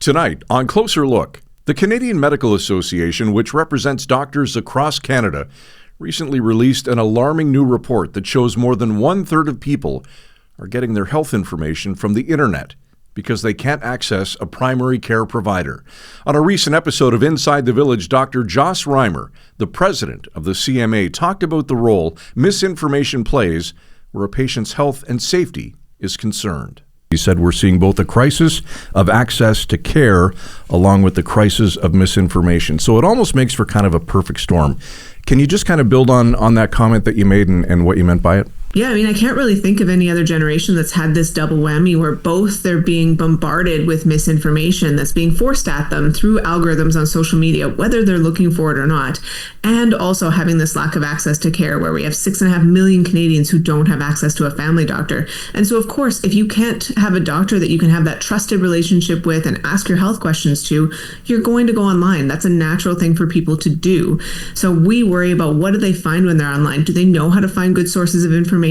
Tonight, on Closer Look, the Canadian Medical Association, which represents doctors across Canada, recently released an alarming new report that shows more than one-third of people are getting their health information from the internet because they can't access a primary care provider. On a recent episode of Inside the Village, Dr. Joss Reimer, the president of the CMA, talked about the role misinformation plays where a patient's health and safety is concerned. He said we're seeing both a crisis of access to care along with the crisis of misinformation. So it almost makes for kind of a perfect storm. Can you just kind of build on that comment that you made and what you meant by it? Yeah, I mean, I can't really think of any other generation that's had this double whammy where both they're being bombarded with misinformation that's being forced at them through algorithms on social media, whether they're looking for it or not, and also having this lack of access to care where we have 6.5 million Canadians who don't have access to a family doctor. And so, of course, if you can't have a doctor that you can have that trusted relationship with and ask your health questions to, you're going to go online. That's a natural thing for people to do. So we worry about what do they find when they're online? Do they know how to find good sources of information?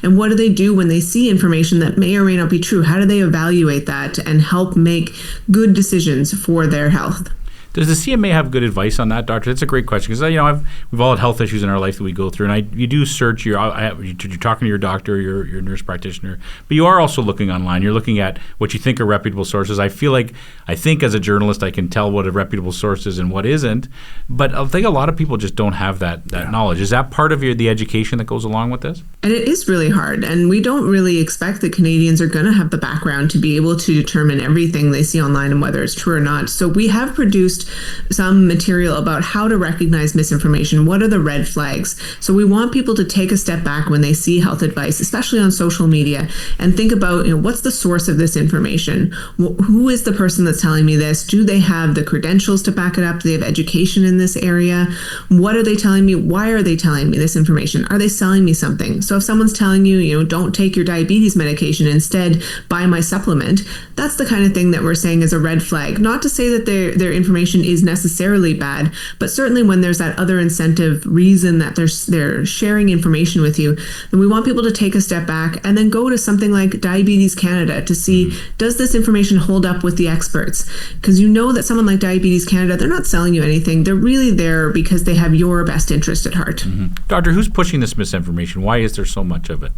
And what do they do when they see information that may or may not be true? How do they evaluate that and help make good decisions for their health? Does the CMA have good advice on that, doctor? That's a great question because we've all had health issues in our life that we go through, and you do search. You're talking to your doctor, your nurse practitioner, but you are also looking online. You're looking at what you think are reputable sources. I think as a journalist, I can tell what a reputable source is and what isn't, but I think a lot of people just don't have that knowledge. Is that part of the education that goes along with this? And it is really hard, and we don't really expect that Canadians are going to have the background to be able to determine everything they see online and whether it's true or not. So we have produced some material about how to recognize misinformation. What are the red flags? So we want people to take a step back when they see health advice, especially on social media, and think about, what's the source of this information? Who is the person that's telling me this? Do they have the credentials to back it up? Do they have education in this area? What are they telling me? Why are they telling me this information? Are they selling me something? So if someone's telling you, don't take your diabetes medication, instead buy my supplement, that's the kind of thing that we're saying is a red flag. Not to say that their information is necessarily bad, but certainly when there's that other incentive reason that they're sharing information with you, then we want people to take a step back and then go to something like Diabetes Canada to see, does this information hold up with the experts? Because that someone like Diabetes Canada, they're not selling you anything. They're really there because they have your best interest at heart. Mm-hmm. Doctor, who's pushing this misinformation? Why is there so much of it?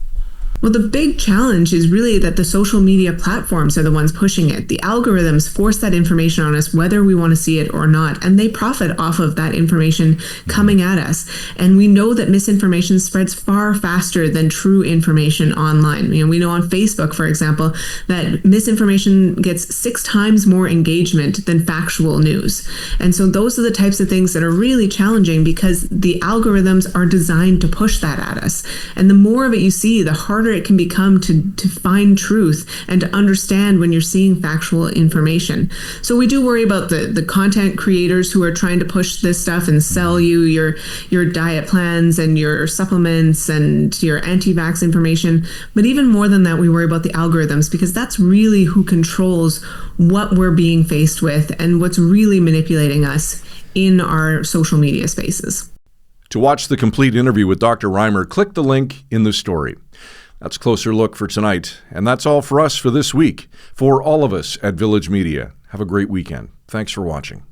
Well, the big challenge is really that the social media platforms are the ones pushing it. The algorithms force that information on us whether we want to see it or not, and they profit off of that information coming at us. And we know that misinformation spreads far faster than true information online. We know on Facebook, for example, that misinformation gets 6 times more engagement than factual news. And so those are the types of things that are really challenging because the algorithms are designed to push that at us. And the more of it you see, the harder it can become to find truth and to understand when you're seeing factual information. So we do worry about the content creators who are trying to push this stuff and sell you your diet plans and your supplements and your anti-vax information. But even more than that, we worry about the algorithms because that's really who controls what we're being faced with and what's really manipulating us in our social media spaces. To watch the complete interview with Dr. Reimer, click the link in the story. That's Closer Look for tonight. And that's all for us for this week. For all of us at Village Media, have a great weekend. Thanks for watching.